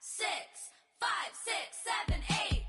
6, 5, 6, 7, 8.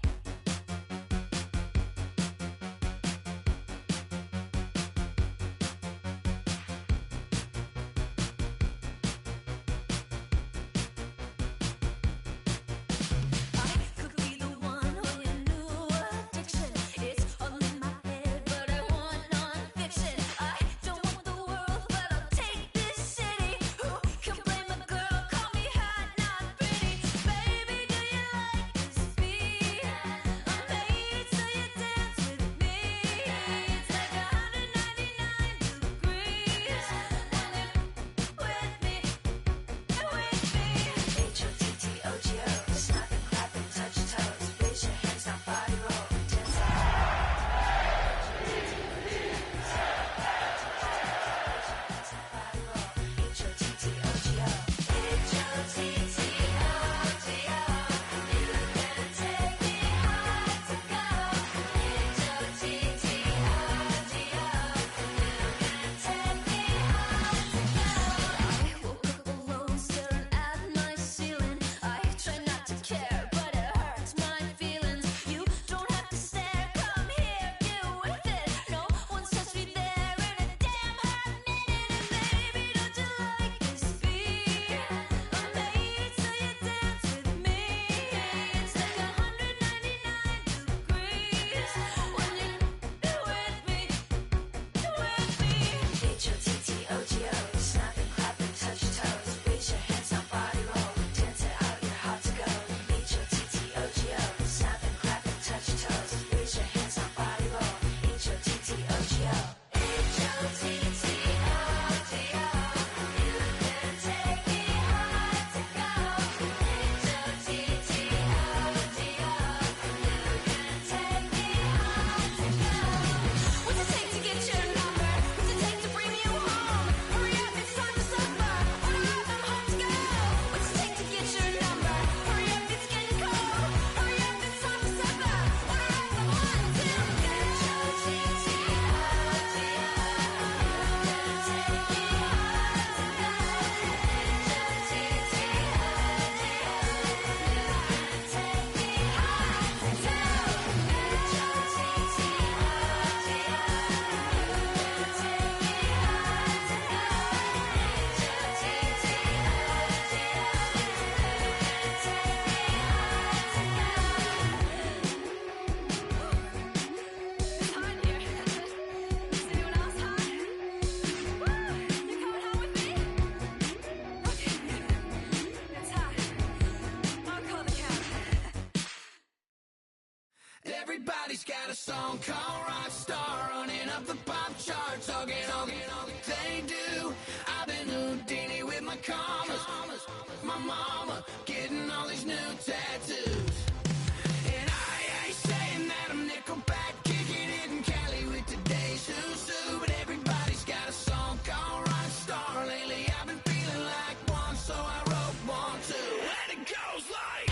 Everybody's got a song called Rockstar, running up the pop charts, all they do. I've been Houdini with my commas, my mama getting all these new tattoos. And I ain't saying that I'm Nickelback, kicking it in Cali with today's who's who, but everybody's got a song called Rockstar. Lately I've been feeling like one, so I wrote one too, and it goes like.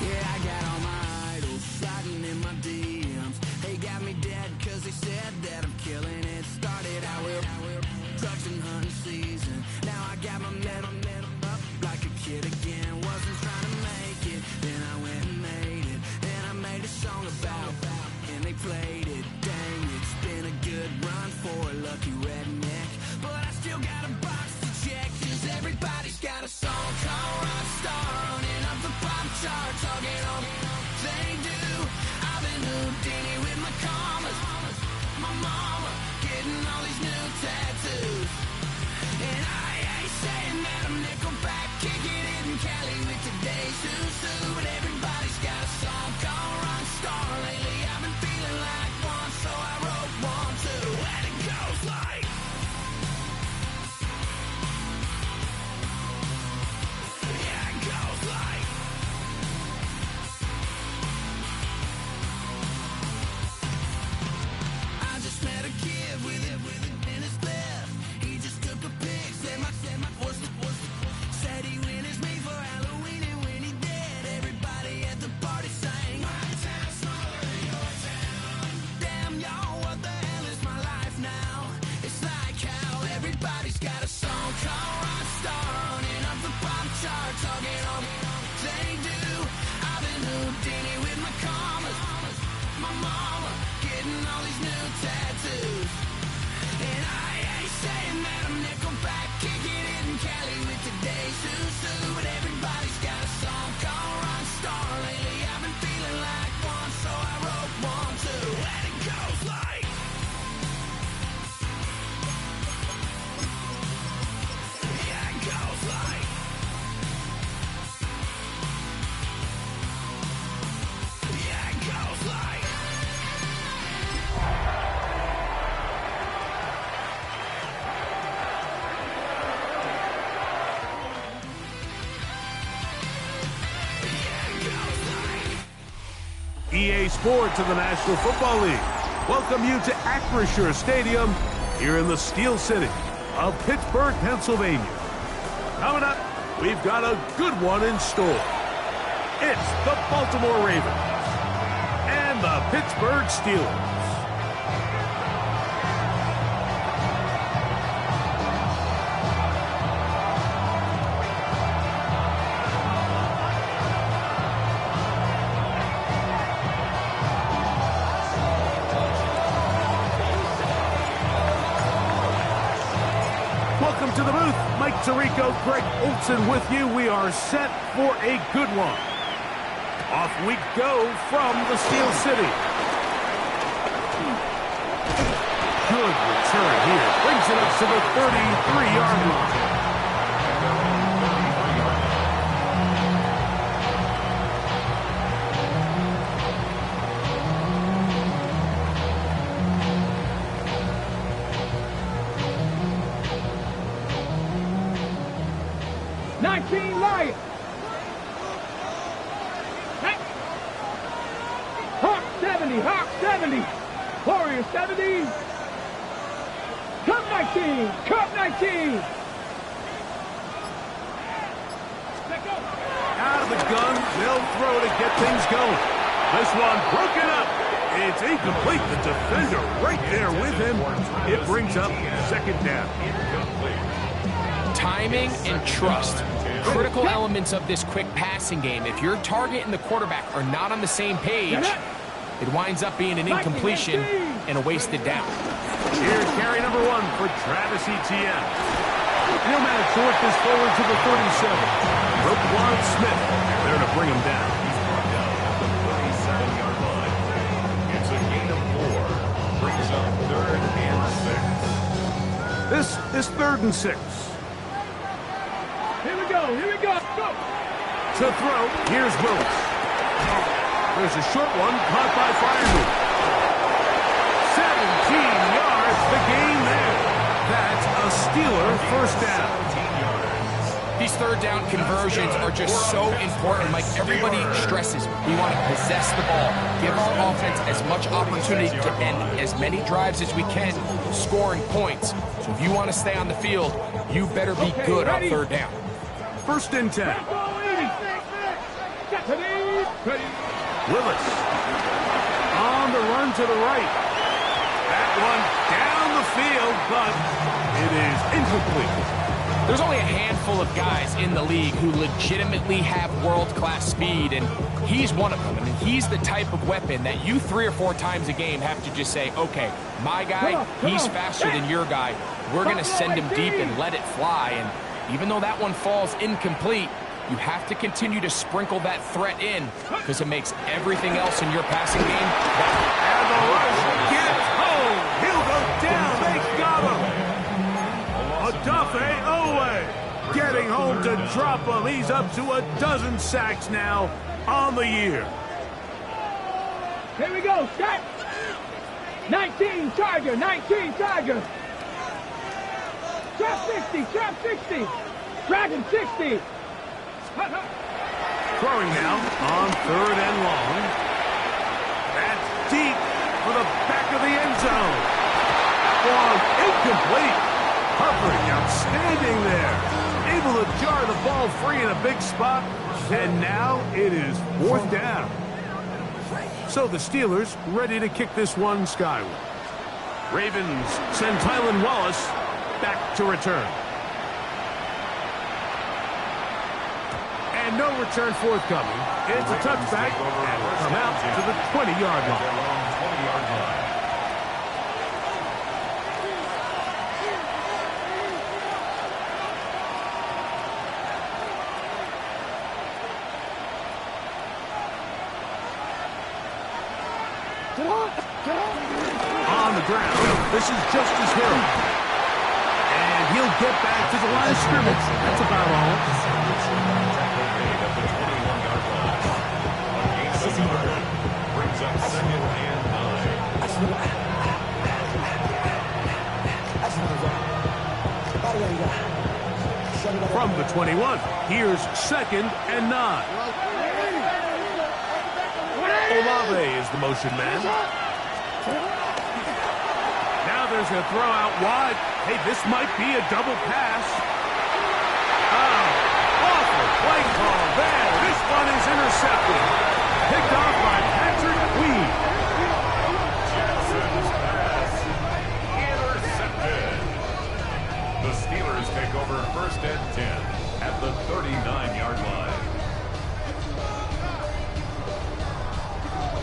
Yeah, I got all my idols sliding in my DMs. They got me dead cause they said that I'm killing it. Started out with drugs and hunting season. Now I got my metal up like a kid again. Wasn't trying to make it, then I went and made it. Then I made a song about and they played it. Dang, it's been a good run for a lucky redneck, but I still got a box to check, cause everybody's got a song called Rockstar, running up the pop charts, all they do. I've been Houdini with my commas, my mama getting all these new tattoos. And I ain't saying that I'm Nickelback, kicking it in Cali with today's who's who, but everybody's got a song called Rockstar. Lately I've been feeling like getting all these new tattoos. And I ain't saying that I'm Nickelback, kicking it in Cali with today's Susu. But everybody's got a song called Rockstar. Lately I've been feeling like one, so I wrote one too. And it goes like, yeah, it goes like, yeah, it goes like. EA Sports of the National Football League welcome you to Acrisure Stadium here in the Steel City of Pittsburgh, Pennsylvania. Coming up, we've got a good one in store. It's the Baltimore Ravens and the Pittsburgh Steelers. Welcome to the booth. Mike Tirico, Greg Olson with you. We are set for a good one. Off we go from the Steel City. Good return here. Brings it up to the 33-yard line. Lions. Hey. Hawk 70, Hawk 70. Warrior 70. Cup 19, Cup 19. Out of the gun, they'll throw to get things going. This one broken up. It's incomplete. The defender right there with him. It brings up second down. Timing and trust. Critical elements of this quick passing game. If your target and the quarterback are not on the same page, it winds up being an incompletion and a wasted down. Here's carry number 1 for Travis Etienne. He'll manage to work this forward to the 37. Roquan Smith there to bring him down. He's brought down at the 37-yard line. It's a gain of 4. Brings up 3rd and 6. This is 3rd and 6. Here we go, here we go, go! To throw, here's Willis. There's a short one, caught by Fireman. 17 yards, the gain there. That's a Steeler first down. These third down conversions are just so important. Like everybody stresses, we want to possess the ball, give our offense as much opportunity to end as many drives as we can, scoring points. So if you want to stay on the field, you better be good on third down. 1st and 10. Willis on the run to the right. That one down the field, but it is incomplete. There's only a handful of guys in the league who legitimately have world-class speed, and he's one of them. I mean, he's the type of weapon that you 3 or 4 times a game have to just say, okay, my guy, he's faster than your guy. We're going to send him deep and let it fly. And even though that one falls incomplete, you have to continue to sprinkle that threat in because it makes everything else in your passing game better. And the rush gets home. He'll go down. They got him. Odafe Owe getting home to drop him. He's up to a dozen sacks now on the year. Here we go, set. 19 Tiger, 19 Tiger. Trap 60, trap 60. Dragon 60. Throwing now on 3rd and long. That's deep for the back of the end zone. Ball incomplete. Hovering, outstanding there. Able to jar the ball free in a big spot. And now it is 4th down. So the Steelers ready to kick this one skyward. Ravens send Tylan Wallace back to return. And no return forthcoming. It's a touchback and come out to the 20-yard line. On the ground, this is Justice Hill. And he'll get back to the line of scrimmage. That's about all. Brings up 2nd and 9. From the 21, here's 2nd and 9. Olave is the motion man. Now there's a throw out wide. Hey, this might be a double pass. Oh, awful play call there. This one is intercepted. Picked off by Patrick Weed. Jackson's pass intercepted. The Steelers take over 1st and 10 at the 39-yard line.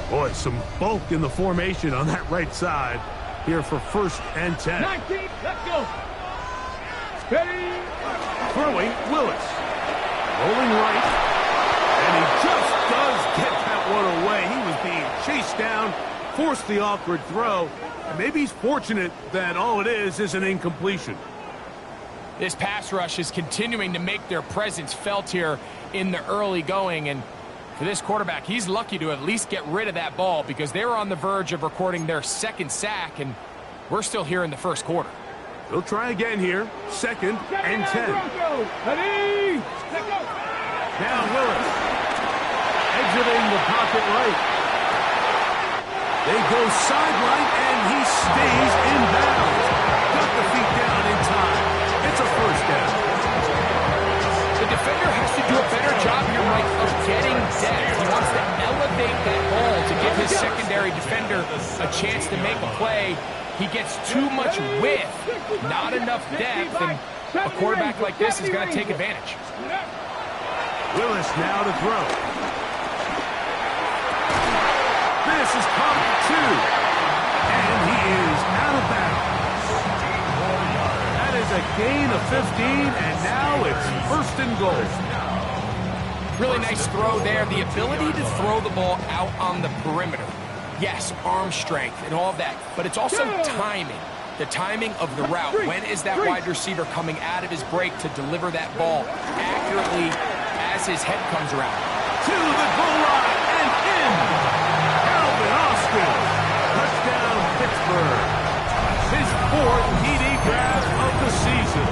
Boy, some bulk in the formation on that right side here for 1st and 10. 19, let's go. Ready? Throwing, Willis. Rolling right. And he just does get that one away. He was being chased down, forced the awkward throw. And maybe he's fortunate that all it is an incompletion. This pass rush is continuing to make their presence felt here in the early going, and for this quarterback, he's lucky to at least get rid of that ball because they were on the verge of recording their 2nd sack, and we're still here in the 1st quarter. They'll try again here. 2nd and 10. Ready? Let's go. Now Willis. Exiting the pocket right. They go sideline, and he stays in bounds. Got the feet down in time. It's a 1st down. The defender has to do a better job here, Mike, of getting depth. He wants to elevate that ball to give his secondary defender a chance to make a play. He gets too much width, not enough depth, and a quarterback like this is going to take advantage. Willis now to throw. This is caught at 2. And he is out of bounds. That is a gain of 15, and now it's 1st and goal. Really nice throw there. The ability to throw the ball out on the perimeter. Yes, arm strength and all of that, but it's also timing. The timing of the route. When is that wide receiver coming out of his break to deliver that ball accurately as his head comes around? To the goal line and in. Alvin Austin. Touchdown, Pittsburgh. His 4th TD grab of the season.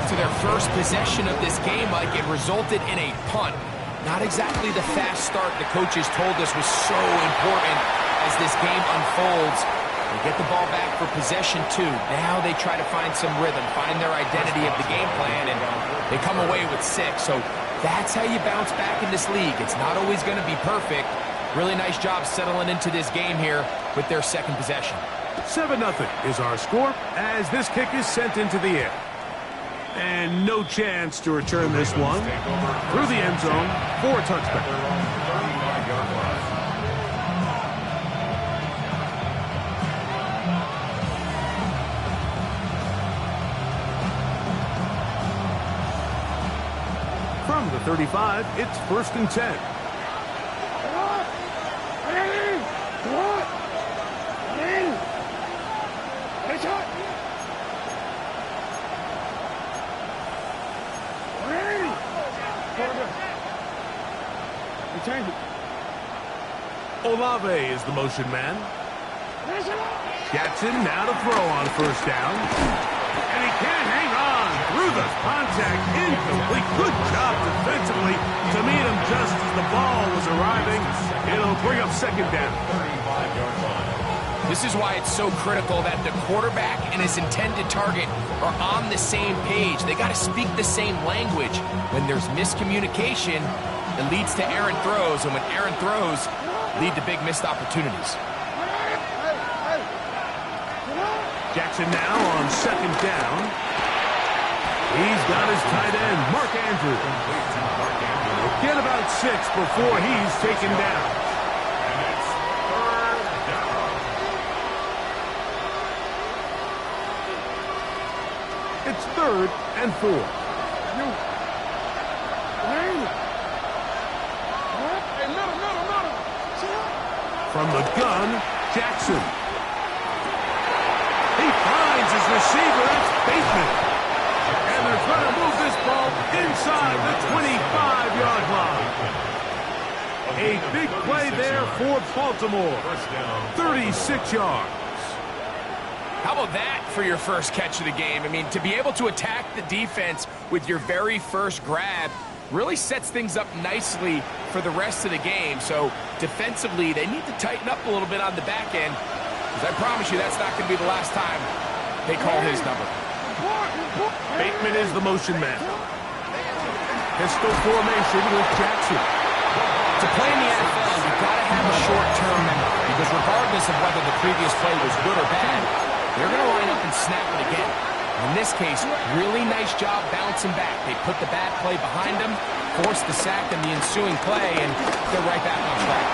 To their first possession of this game, Mike, it resulted in a punt. Not exactly the fast start the coaches told us was so important as this game unfolds. They get the ball back for possession 2. Now they try to find some rhythm, find their identity of the game plan, and they come away with 6. So that's how you bounce back in this league. It's not always going to be perfect. Really nice job settling into this game here with their 2nd possession. 7-0 is our score as this kick is sent into the air. And no chance to return this one through the end zone for a touchback. From the 35, it's 1st and 10. Olave is the motion man. Jackson now to throw on 1st down. And he can't hang on. through the contact, incomplete. Good job defensively to meet him just as the ball was arriving. It'll bring up second down. 35-yard line. This is why it's so critical that the quarterback and his intended target are on the same page. They got to speak the same language. When there's miscommunication, it leads to errant throws, and when errant throws lead to big missed opportunities. Jackson now on second down. He's got his tight end, Mark Andrews. Get about 6 before he's taken down. It's 3rd and 4. From the gun, Jackson. He finds his receiver. That's Bateman. And they're trying to move this ball inside the 25-yard line. A big play there for Baltimore. 36 yards. How about that for your first catch of the game? I mean, to be able to attack the defense with your very first grab really sets things up nicely for the rest of the game. So defensively, they need to tighten up a little bit on the back end, because I promise you that's not going to be the last time they call his number. Bateman is the motion man. Pistol formation with Jackson. To play in the NFL, you've got to have a short-term memory, because regardless of whether the previous play was good or bad, they're going to line up and snap it again. In this case, really nice job bouncing back. They put the bad play behind them, forced the sack in the ensuing play, and they're right back on track.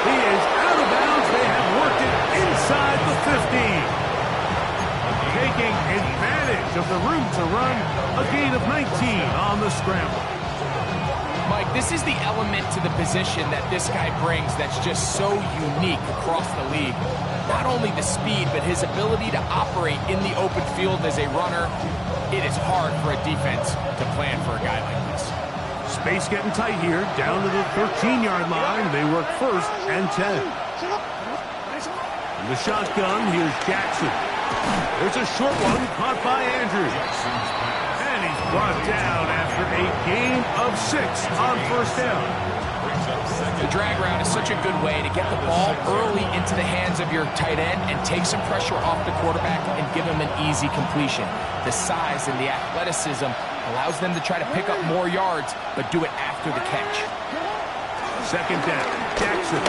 He is out of bounds. They have worked it inside the 15. Taking advantage of the room to run, a gain of 19 on the scramble. Mike, this is the element to the position that this guy brings that's just so unique across the league. Not only the speed, but his ability to operate in the open field as a runner. It is hard for a defense to plan for a guy like this. Space getting tight here, down to the 13-yard line. They work 1st and 10. In the shotgun, here's Jackson. There's a short one caught by Andrews. And he's brought down after a gain of 6 on 1st down. The drag route is such a good way to get the ball early into the hands of your tight end and take some pressure off the quarterback and give him an easy completion. The size and the athleticism allows them to try to pick up more yards, but do it after the catch. 2nd down, Jackson.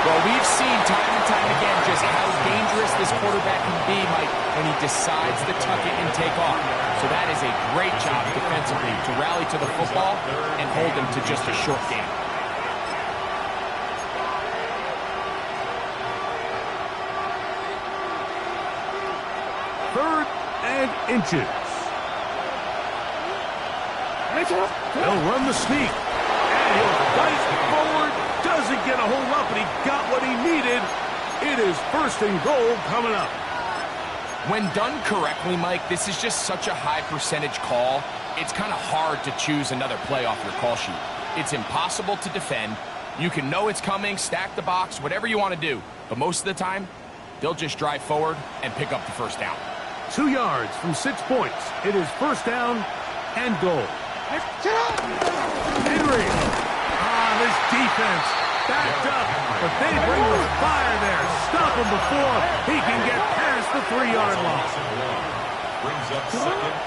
Well, we've seen time and time again just how dangerous this quarterback can be, Mike, when he decides to tuck it and take off. So that is a great job defensively to rally to the football and hold him to just a short game. Third and inches. They'll run the sneak. And he'll fight forward. Doesn't get a hold up, but he got what he needed. It is 1st and goal coming up. When done correctly, Mike, this is just such a high percentage call. It's kind of hard to choose another play off your call sheet. It's impossible to defend. You can know it's coming, stack the box, whatever you want to do. But most of the time, they'll just drive forward and pick up the 1st down. 2 yards from 6 points. It is 1st down and goal. Henry. This defense backed up, but they bring the fire there. Stop him before he can get past the 3-yard line.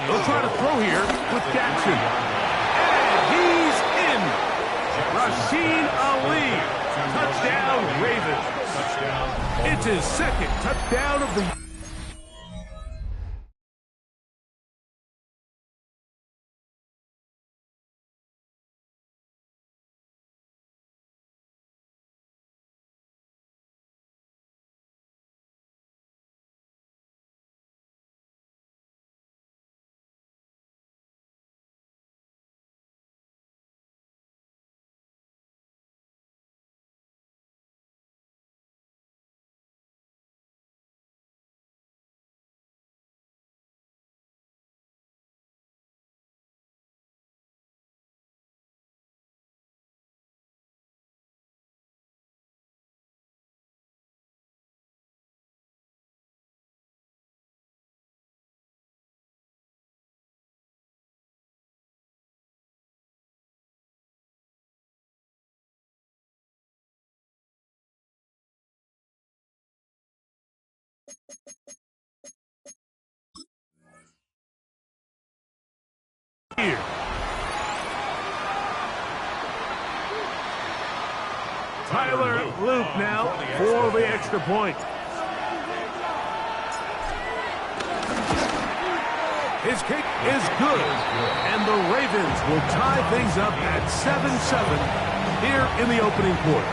They'll try to throw here with Jackson. And he's in. Rasheen Ali. Touchdown, Ravens. It's his 2nd touchdown of the Here. Tyler Luke now for the extra point. His kick is good, and the Ravens will tie things up at 7-7 here in the opening quarter.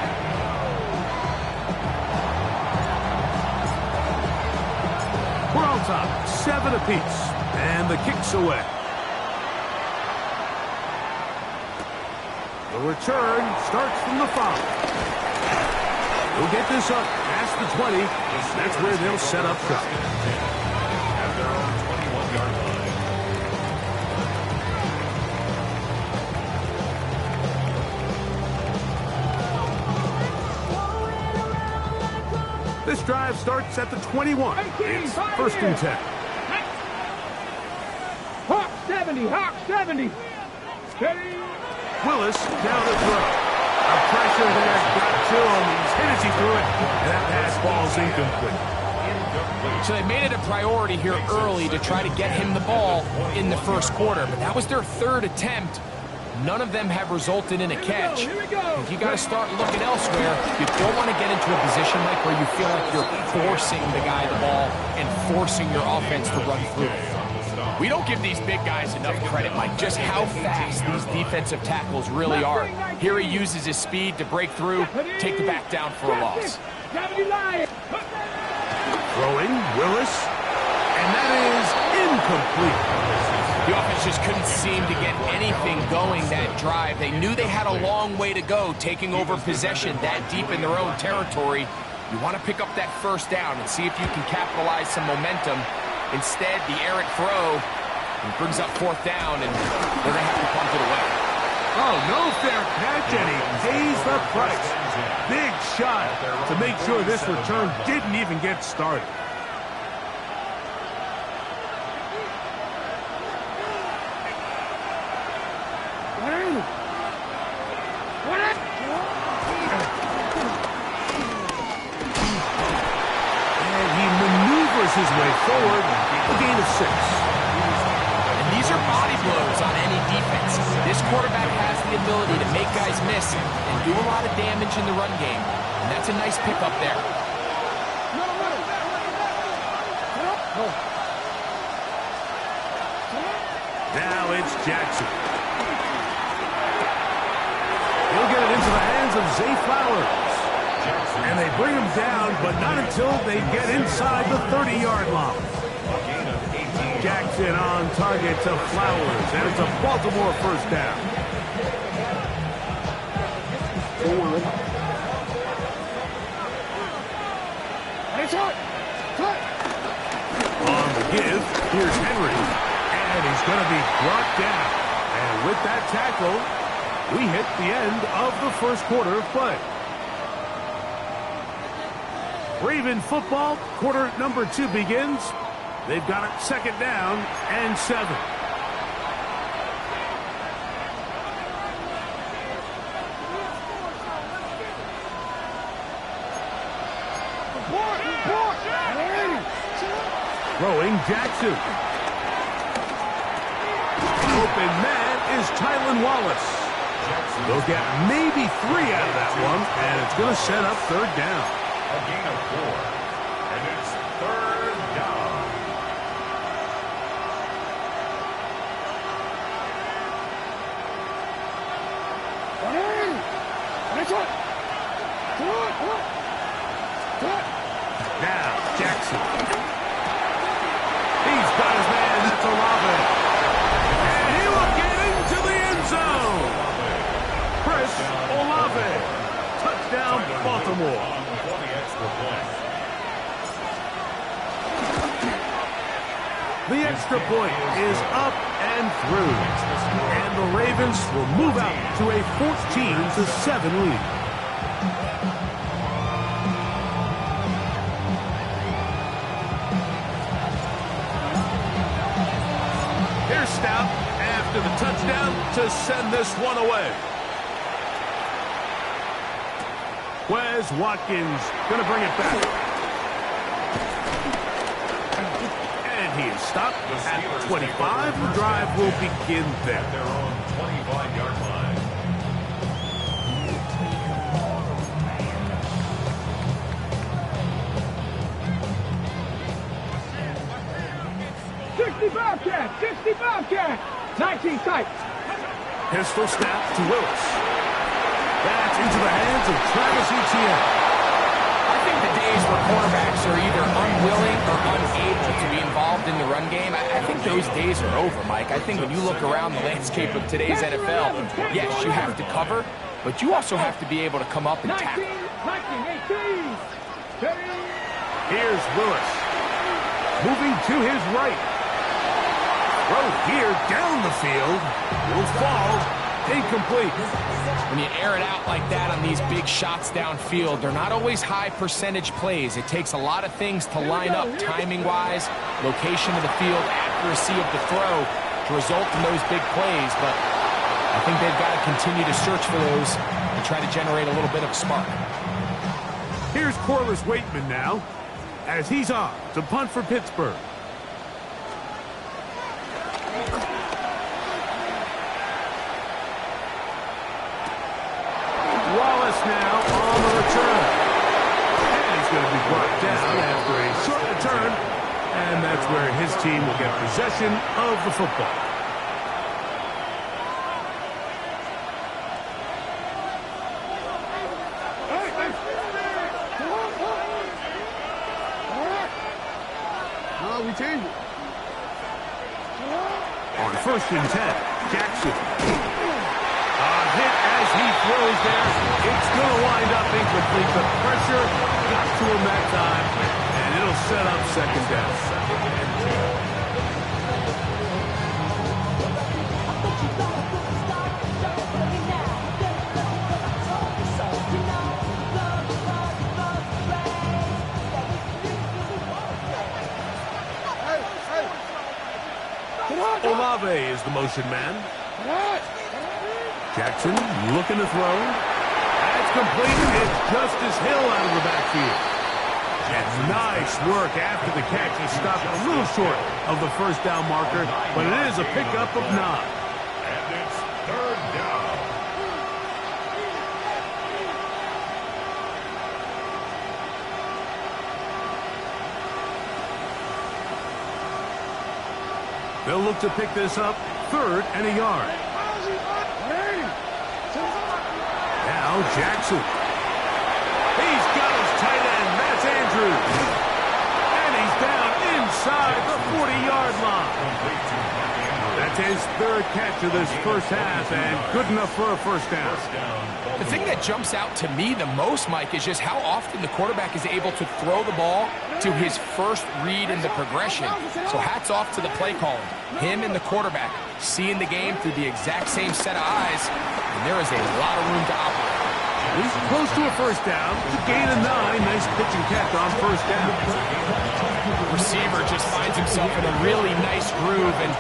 We're on top, 7 apiece, and the kick's away. The return starts from the 5. We'll get this up past the 20. That's where they'll set up shop. At their own 21-yard line. This drive starts at the 21. It's first and 10. Hawk 70, Hawk 70. Steady. Willis down to throw. A pressure there got to him. He's hit as he threw it. And that pass ball's incomplete. So they made it a priority here early to try to get him the ball in the first quarter. But that was their third attempt. None of them have resulted in a catch. If you got to start looking elsewhere, you don't want to get into a position like where you feel like you're forcing the guy the ball and forcing your offense to run through it. We don't give these big guys enough credit, Mike, just how fast these defensive tackles really are. Here he uses his speed to break through, take the back down for a loss. Throwing, Willis, and that is incomplete. The offense just couldn't seem to get anything going that drive. They knew they had a long way to go, taking over possession that deep in their own territory. You want to pick up that first down and see if you can capitalize some momentum. Instead, the errant throw brings up fourth down, and they're going to have to punt it away. Oh, no fair catch, and he pays the price. Big shot to make sure this return didn't even get started. And he maneuvers his way forward, a gain of 6. And these are body blows on any defense. This quarterback has the ability to make guys miss and do a lot of damage in the run game. And that's a nice pickup there. Now it's Jackson. He'll get it into the hands of Zay Flowers. And they bring him down, but not until they get inside the 30-yard line. Jackson on target to Flowers, and it's a Baltimore first down. On the give, here's Henry, and he's going to be brought down. And with that tackle, we hit the end of the first quarter of play. Raven football, quarter number 2 begins. They've got it second down and 7. Throwing Jackson. Open man is Tylan Wallace. They'll get maybe 3 out of that one, and it's going to set up third down. A gain of 4. And it's third down. Now, Jackson. He's got his man, that's Olave. And he will get into the end zone. Chris Olave. Touchdown, Baltimore. For the extra point. The extra point is up and through. And the Ravens will move out to a 14-7 lead. Here's Stout after the touchdown to send this one away. Wes Watkins going to bring it back. He is stopped at 25. The drive will begin there. Their own 25-yard line. Bobcat, 60 Bobcat, 19 tight. Pistol snap to Willis. That's into the hands of Travis Etienne. I think the days where cornerbacks are either unwilling or unable to be involved in the run game, I think those days are over, Mike. I think when you look around the landscape of today's NFL, yes, you have to cover, but you also have to be able to come up and tackle. 19, 18. Here's Willis. Moving to his right. Throw here down the field. Will fall. Incomplete. When you air it out like that on these big shots downfield, they're not always high percentage plays. It takes a lot of things to line up timing-wise, location of the field, accuracy of the throw to result in those big plays. But I think they've got to continue to search for those and try to generate a little bit of a spark. Here's Corliss Waitman now as he's off to punt for Pittsburgh. Wallace now on the return. And he's going to be brought down after a short return. And that's where his team will get possession of the football. We change it. On 1st and 10, Jackson. Hit as he throws there. It's going to wind up incomplete. The pressure got to him that time, and it'll set up 2nd down. Olave is the motion man. Jackson looking to throw. That's complete. It's Justice Hill out of the backfield. And nice work after the catch. He stopped a little short of the 1st down marker, but it is a pickup of 9. And it's 3rd down. They'll look to pick this up 3rd and a yard. Now Jackson. He's got his tight end. That's Andrews. And he's down inside the 40-yard line. That's his 3rd catch of this 1st half, and good enough for a 1st down. The thing that jumps out to me the most, Mike, is just how often the quarterback is able to throw the ball to his first read in the progression. So hats off to the play calling. Him and the quarterback seeing the game through the exact same set of eyes, and there is a lot of room to operate. He's close to a 1st down. It's a gain of 9. Nice pitch and catch on 1st down. Receiver just finds himself in a really nice groove, and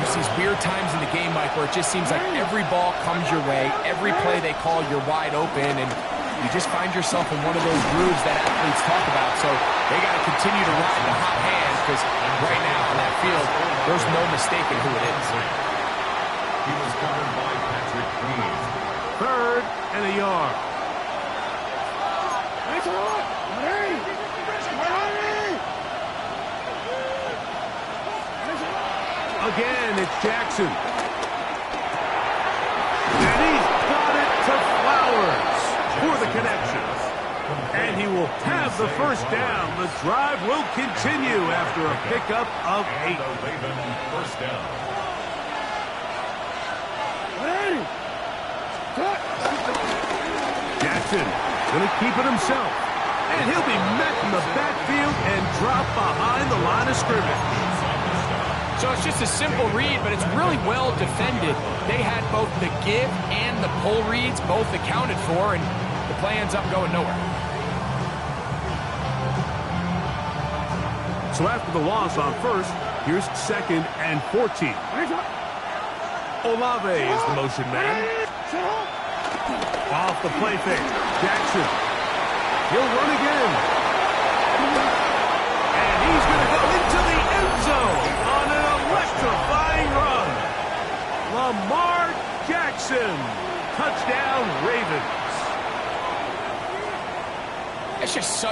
there's these weird times in the game, Mike, where it just seems like every ball comes your way, every play they call, you're wide open, and you just find yourself in one of those grooves that athletes talk about. So they got to continue to ride the hot hand, because right now on that field, there's no mistaking who it is. He was covered by Patrick Green. 3rd and a yard. Again, it's Jackson. And he's got it to Flowers for the connection. And he will have the 1st down. The drive will continue after a pickup of 8. The Raven 1st down. Jackson going to keep it himself. And he'll be met in the backfield and dropped behind the line of scrimmage. So it's just a simple read, but it's really well defended. They had both the give and the pull reads both accounted for, and the play ends up going nowhere. So after the loss on 1st, here's 2nd and 14. Olave is the motion man. Off the play fake. Jackson. He'll run again. And he's going to go into the end zone.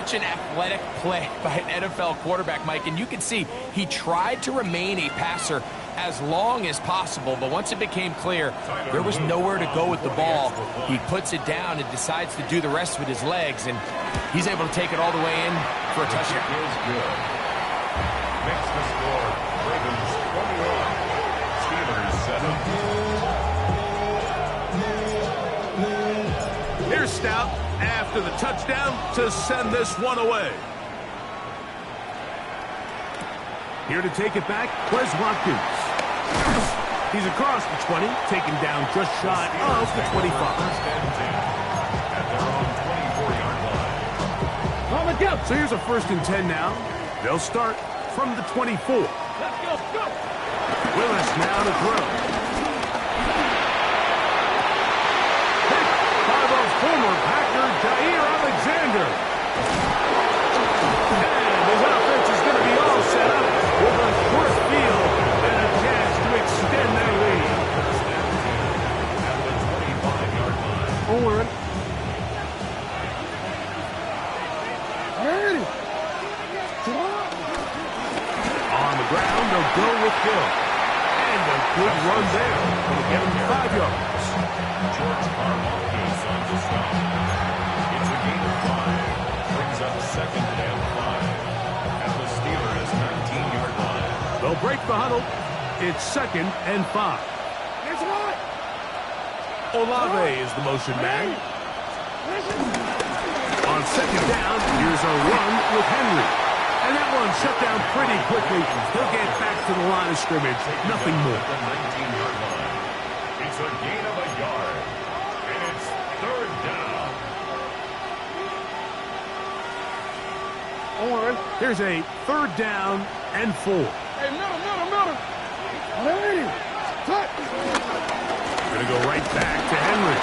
such an athletic play by an NFL quarterback, Mike, and you can see he tried to remain a passer as long as possible, but once it became clear there was nowhere to go with the ball, he puts it down and decides to do the rest with his legs, and he's able to take it all the way in for a touchdown. Is good. Makes the score Ravens 21, Steelers 7. Here's Stout after the touchdown to send this one away. Here to take it back, Wes Watkins. He's across the 20, taken down just shy of the 25. At their own 24-yard line. On the go. So here's a 1st and 10 now. They'll start from the 24. Let's go. Willis now to throw. Pick by the former Packer, Jair Alexander. And his offense is going to be all set up with a short field and a chance to extend their lead. At the 25-yard line. Owen. On the ground, they'll go with Hill. And a good run there. Going to get him 5 yards. George Karlaftis on the stop. It's a gain of 5. Brings up 2nd and 5. At the Steelers' 19-yard line. They'll break the huddle. It's 2nd and 5. Olave is the motion man. On 2nd down, here's a run with Henry. And that one shut down pretty quickly. He'll get back to the line of scrimmage. Nothing more. The 19-yard line. It's a gain of a yard. And it's 3rd down. There's a 3rd down and 4. Hey, middle. Hey, cut. Going to go right back to Henry.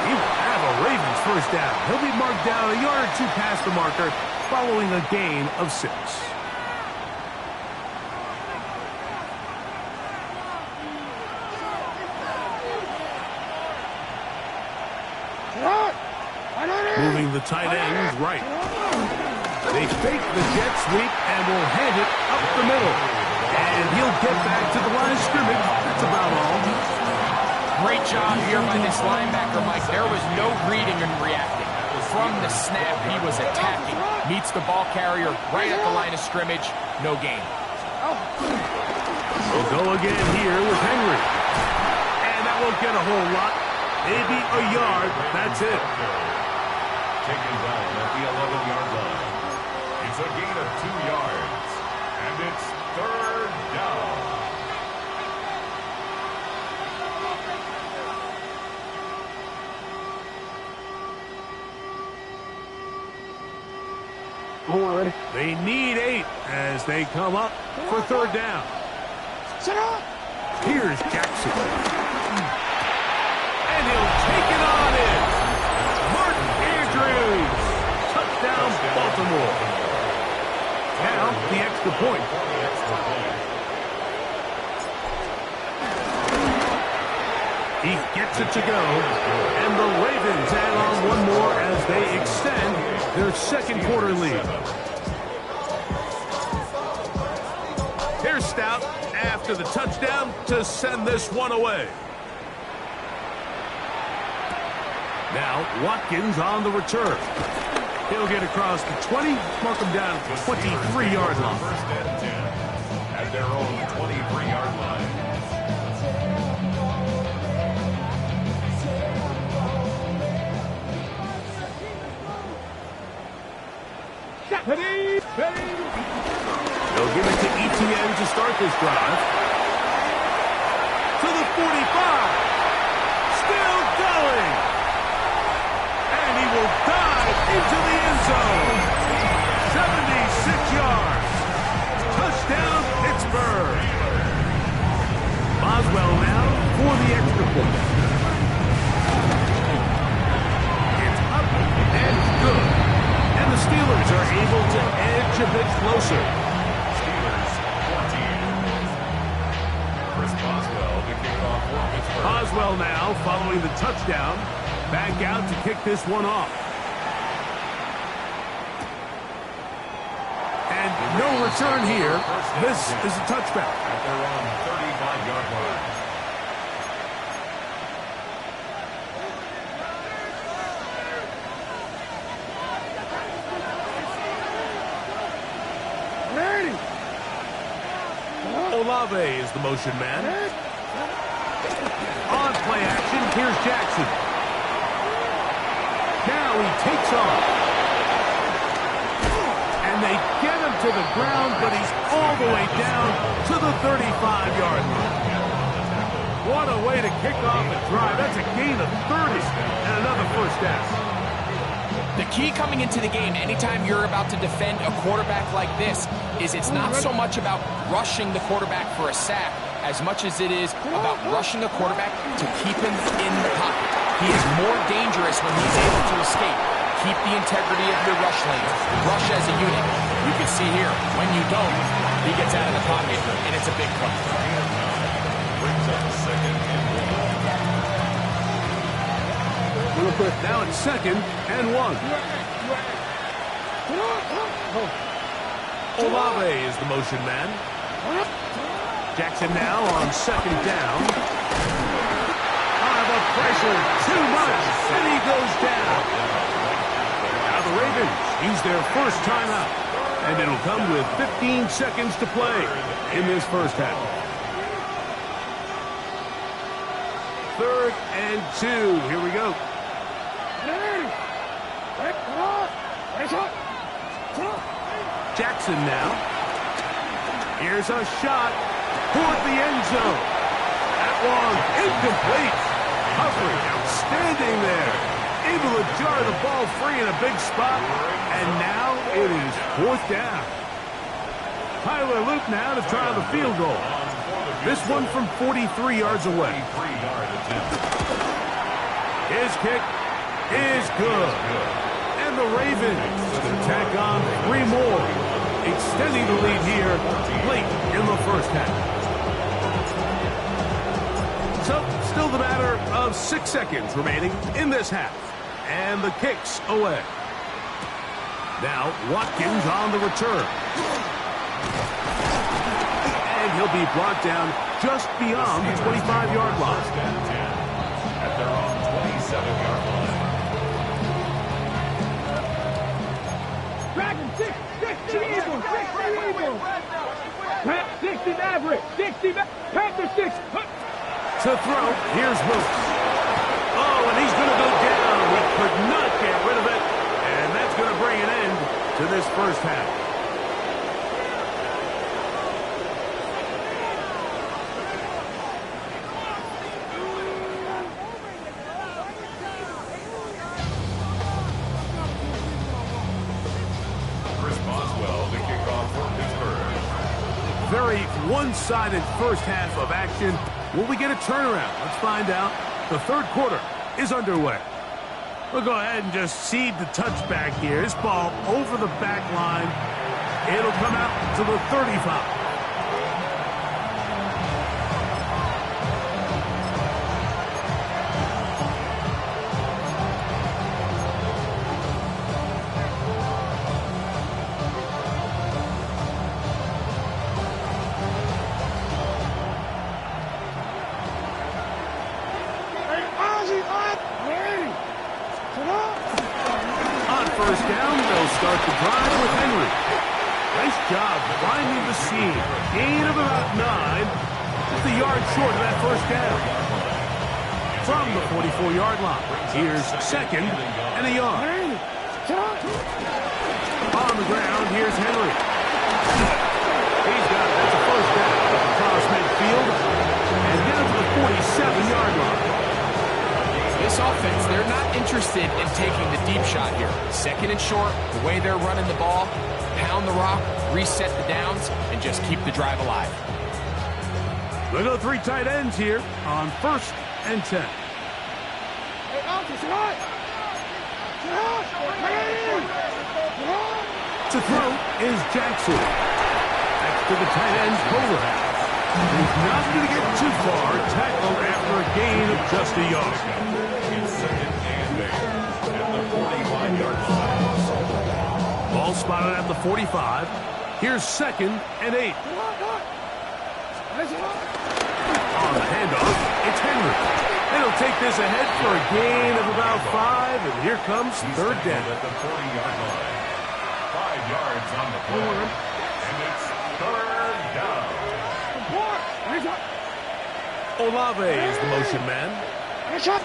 He will have a Ravens 1st down. He'll be marked down a yard or 2 past the marker following a gain of 6. Moving the tight ends right. They fake the jet sweep and will hand it up the middle. And he'll get back to the line of scrimmage. That's about all. Great job here by this linebacker, Mike. There was no reading and reacting. From the snap, he was attacking. Meets the ball carrier right at the line of scrimmage. No gain. We'll go again here with Henry. And that won't get a whole lot. Maybe a yard. That's it. Taken down at the 11-yard line. It's a gain of 2 yards. And it's 3rd down. They need 8 as they come up for 3rd down. Here's Jackson. And he'll take it on in. Mark Andrews. Touchdown, Baltimore. Now, the extra point. He gets it to go. And the Ravens add on one more as they extend their 2nd quarter lead. Here's Stout after the touchdown to send this one away. Now, Watkins on the return. He'll get across the 20, mark him down at the 23-yard line. 1st and 10 at their own 23-yard line. They'll give it to ETN to start this drive. To the 45. Still going. And he will dive into the end zone. 76 yards. Touchdown, Pittsburgh. Boswell now for the extra point. It's up and good. And the Steelers are able to edge a bit closer. Steelers 14. Chris Boswell to kick off for Pittsburgh. Boswell now following the touchdown. Back out to kick this one off. will return here. This is a touchback. At their own 35-yard line. Olave is the motion man. On play action, here's Jackson. Now he takes off. And they get him to the ground, but he's all the way down to the 35-yard line. What a way to kick off a drive. That's a gain of 30 and another first down. The key coming into the game, anytime you're about to defend a quarterback like this, is it's not so much about rushing the quarterback for a sack as much as it is about rushing a quarterback to keep him in the pocket. He is more dangerous when he's able to escape. Keep the integrity of your rush lanes. Rush as a unit. You can see here, when you don't, he gets out of the pocket, and it's a big play. Brings up second and 1. Now it's 2nd and 1. Olave is the motion man. Jackson now on 2nd down. The pressure, too much, and he goes down. Now the Ravens use their first timeout, and it'll come with 15 seconds to play in this first half. 3rd and 2. Here we go. Jackson now. Here's a shot toward the end zone. That one incomplete. Humphrey outstanding there. Able to jar the ball free in a big spot. And now it is 4th down. Tyler Luke now to try the field goal. This one from 43 yards away. His kick is good. And the Ravens tack on 3 more, extending the lead here late in the first half. So, still the matter of 6 seconds remaining in this half. And the kick's away. Now, Watkins on the return. And he'll be brought down just beyond the 25-yard line. At their own 27-yard line. Dragon 6, 60 Eagles, 60 Eagles. 60 Maverick, 60 Panther 6. To throw, here's Moose. Oh, and he's going to go down. He could not get rid of it. And that's going to bring an end to this first half. Very one-sided first half of action. Will we get a turnaround? Let's find out. The 3rd quarter is underway. We'll go ahead and just seed the touchback here. This ball over the back line. It'll come out to the 35. First down, they'll start the drive with Henry. Nice job finding the seam. Gain of about 9. Just a yard short of that first down. From the 44-yard line, here's 2nd and a yard. On the ground, here's Henry. He's got it. That's a first down across midfield. And down to the 47-yard line. This offense, they're not interested in taking the deep shot here. 2nd and short, the way they're running the ball, pound the rock, reset the downs, and just keep the drive alive. We'll go 3 tight ends here on 1st and 10. To throw is Jackson. That's to the tight end, Kohler. He's not going to get too far. Tackled after a gain of just a yard. It's 2nd and 8 at the 45-yard line. Ball spotted at the 45. Here's 2nd and 8. On the handoff, it's Henry. And he'll take this ahead for a gain of about 5, and here comes 3rd down. At the 40-yard line. 5 yards on the play. And it's 3rd down. Olave is the motion man. 3rd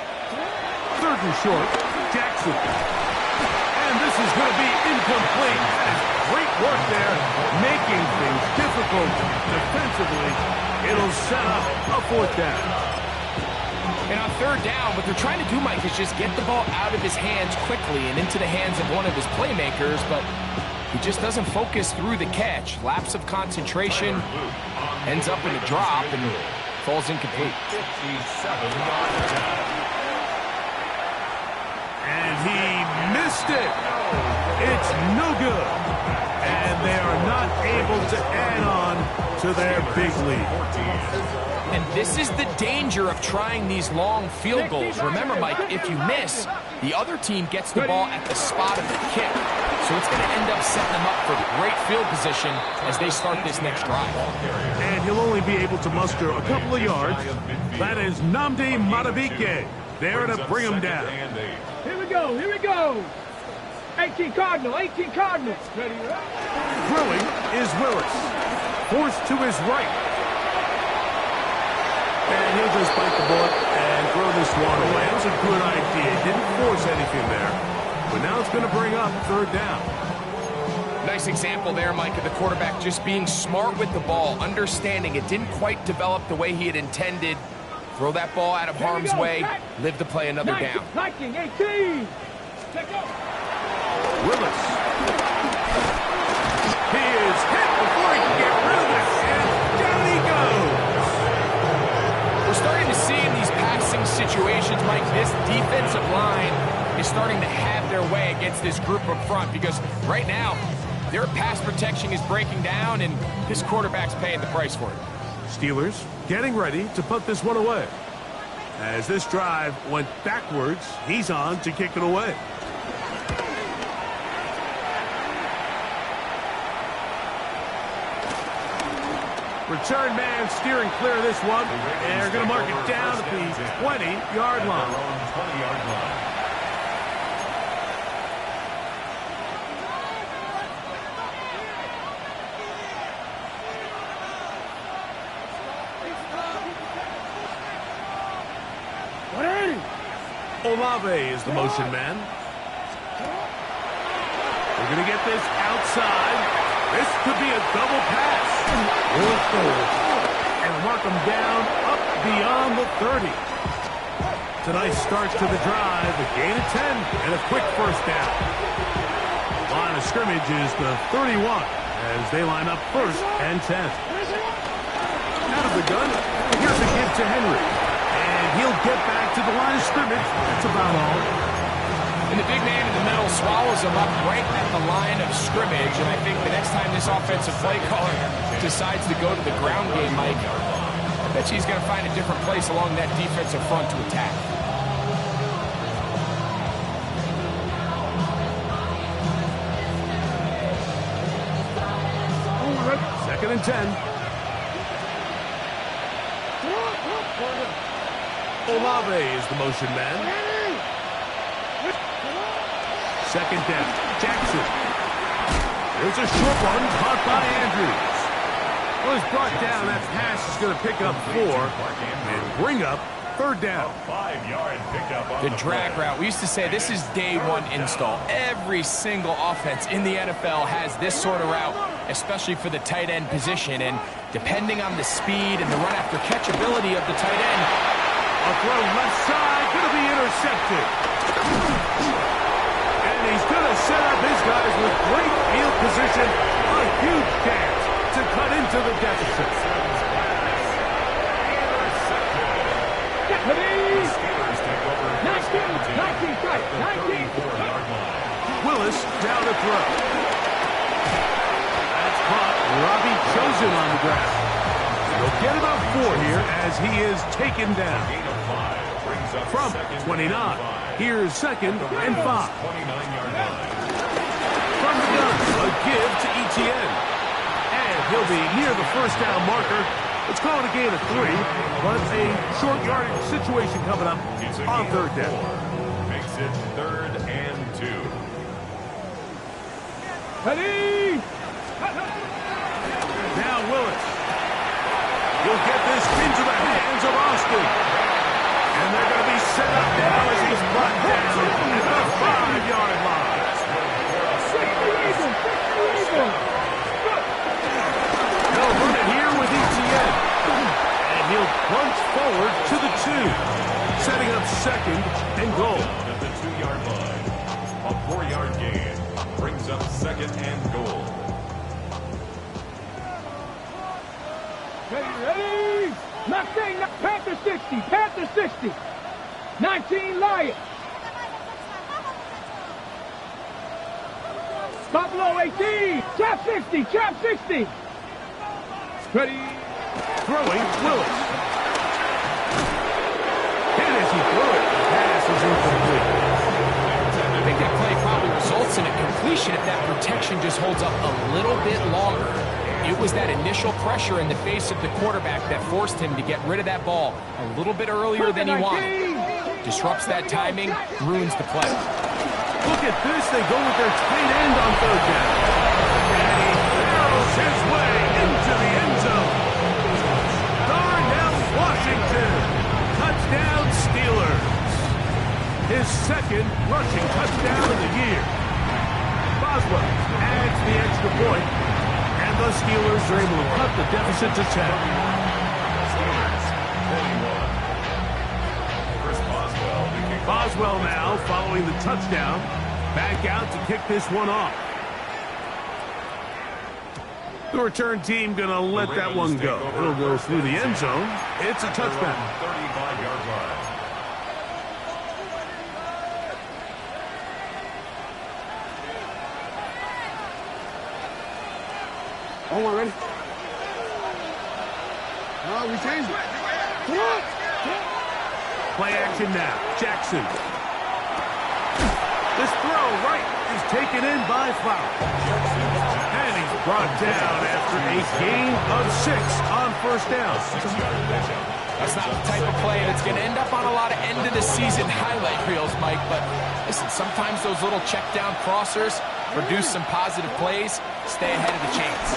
and short, Jackson. And this is going to be incomplete. That is great work there, making things difficult defensively. It'll set up a 4th down. And on 3rd down, what they're trying to do, Mike, is just get the ball out of his hands quickly and into the hands of one of his playmakers, but he just doesn't focus through the catch. Lapse of concentration, ends up in a drop, and falls incomplete. 57-yard down. And he missed it. It's no good. And they are not able to add on to their big lead. And this is the danger of trying these long field goals. Remember, Mike, if you miss, the other team gets the ball at the spot of the kick. So it's going to end up setting them up for great field position as they start this next drive. And he'll only be able to muster a couple of yards. That is Nnamdi Madubuike there to bring him down. Here we go, here we go. 18 Cardinal, 18 Cardinal. Ready, Throwing is Willis. Forced to his right. And he'll just bite the bullet and throw this one away. That was a good idea. Didn't force anything there. But now it's going to bring up 3rd down. Nice example there, Mike, of the quarterback just being smart with the ball, understanding it didn't quite develop the way he had intended. Throw that ball out of harm's way, live to play another down. 19, 18. Check out. Willis. He is hit before he can get rid of this. And down he goes. We're starting to see in these passing situations, Mike, this defensive line is starting to have their way against this group up front because right now their pass protection is breaking down and this quarterback's paying the price for it. Steelers getting ready to put this one away. As this drive went backwards, he's on to kick it away. Return man steering clear of this one. And they're going to mark it down at the 20-yard line. 20-yard line. Olave is the motion man. They're going to get this outside. This could be a double pass. And mark them down up beyond the 30. It's a nice start to the drive. A gain of 10 and a quick 1st down. Line of scrimmage is the 31 as they line up 1st and 10. Out of the gun, here's a give to Henry. And he'll get back to the line of scrimmage. That's about all. And the big man in the middle swallows him up right at the line of scrimmage. And I think the next time this offensive play caller decides to go to the ground game, Mike, I bet you he's going to find a different place along that defensive front to attack. Second and 10. Olave is the motion man. 2nd down. Jackson. There's a short one caught by Andrews. Well, it's brought down. That pass is going to pick up 4 and bring up 3rd down. 5-yard pickup on The drag route. We used to say this is day one install. Every single offense in the NFL has this sort of route, especially for the tight end position. And depending on the speed and the run after catch ability of the tight end, a throw left side, going to be intercepted. And he's going to set up his guys with great field position. A huge chance to cut into the deficit. Willis down to throw. That's caught. Robbie Chosen on the ground. He'll get about 4 here as he is taken down. From 29, here's 2nd and 5. 29-yard line. From the gun, a give to Etienne. he'll be near the first down marker. Let's call it a gain of 3, but a short yardage situation coming up It's a on gain third of down. 4. Makes it 3rd and 2. Ready? Now Willis. He'll get this into the hands of Austin. And they're going to be set up now as he's brought down at the 5-yard line. They'll run it here with ETN. And he'll plunge forward to the 2. Setting up 2nd and goal. At the 2-yard line. A 4-yard gain brings up 2nd and goal. Ready? Mustang, Panther 60, Panther 60. 19 Lions. Buffalo 18, Chap 60, Chap 60. Ready? Throwing Willis. And as he threw it, the pass is incomplete. I think that play probably results in a completion if that protection just holds up a little bit longer. It was that initial pressure in the face of the quarterback that forced him to get rid of that ball a little bit earlier than he wanted. Disrupts that timing, ruins the play. Look at this. They go with their tight end on third down. And he barrels his way into the end zone. Darnell Washington. Touchdown Steelers. His 2nd rushing touchdown of the year. Boswell adds the extra point. And the Steelers are able to cut the deficit to 10. Steelers 41. Chris Boswell now following the touchdown. Back out to kick this one off. The return team going to let that one go. It'll go through the end zone. It's a touchback. 35-yard line. Oh, we're ready. No, we changed it. Come on. Play action now. Jackson. This throw right is taken in by Flower. And he's brought down after a gain of 6 on first down. That's not the type of play that's going to end up on a lot of end-of-the-season highlight reels, Mike. But listen, sometimes those little check-down crossers produce some positive plays. Stay ahead of the chains.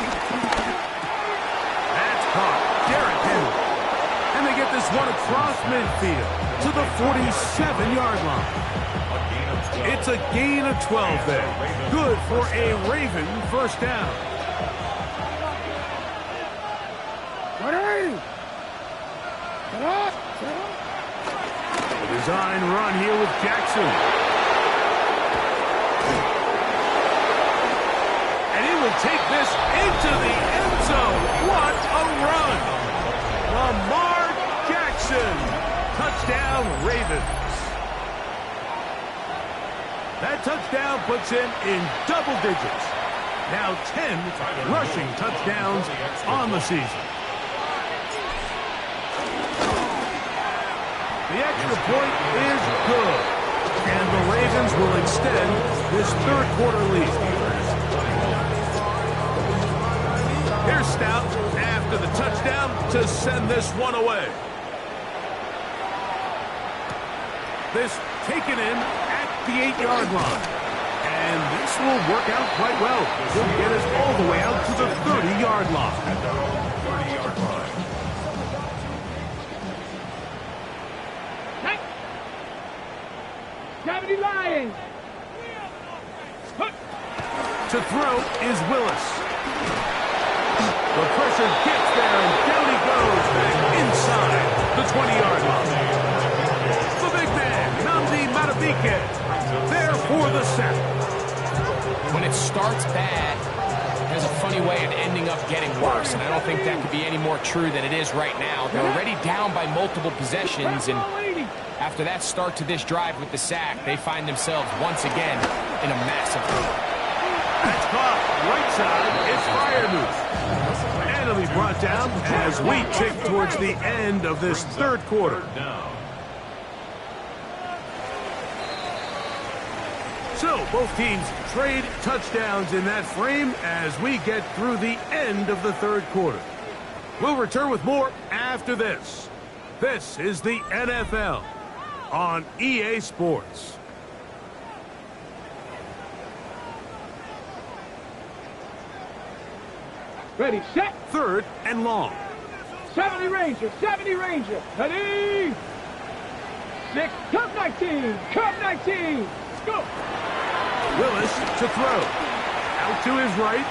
That's caught. Derrick Henry. And they get this one across midfield to the 47-yard line. It's a gain of 12 there. Good for a Raven first down. Ready? The design run here with Jackson. And he will take this into the end zone. What a run! Lamar Jackson. Touchdown, Ravens. That touchdown puts him in double digits. Now 10 rushing touchdowns on the season. The extra point is good. And the Ravens will extend this third quarter lead. Here's Stout after the touchdown to send this one away. This taken in at the 8-yard line. And this will work out quite well. He'll get us all the way out to the 30-yard line. At their own 30-yard line. Gravity Lions. To throw is Willis. The pressure gets there, and down he goes back inside the 20-yard line. The big man, Nnamdi Madubuike, there for the sack. When it starts bad, it has a funny way of ending up getting worse, and I don't think that could be any more true than it is right now. They're already down by multiple possessions, and after that start to this drive with the sack, they find themselves once again in a massive hole. That's caught. Right side, it's Freiermuth. And he'll be brought down as we tick towards the end of this third quarter. Down. So, both teams trade touchdowns in that frame as we get through the end of the third quarter. We'll return with more after this. This is the NFL on EA Sports. Ready, set. Third and long. 70 Ranger, 70 Ranger. Ready. 6, come 19, come 19. Let's go. Willis to throw. Out to his right.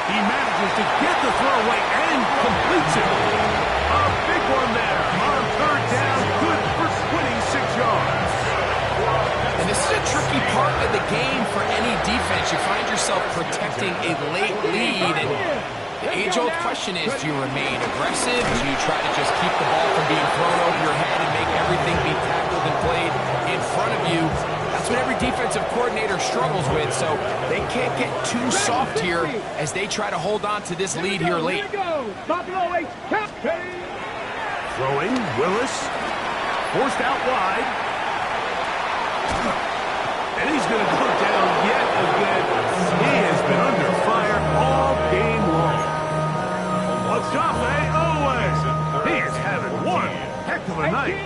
He manages to get the throw away and completes it. A big one there on third down. Good for 26 yards. And this is a tricky part of the game for any defense. You find yourself protecting a late lead, and the age-old question is, do you remain aggressive? Do you try to just keep the ball from being thrown over your head and make everything be tackled and played in front of you? That's what every defensive coordinator struggles with, so they can't get too soft here as they try to hold on to this lead here late. Throwing, Willis. Forced out wide. And he's going to go down yet again. He has been under fire all game long. Agape Owen. He is having one heck of a night.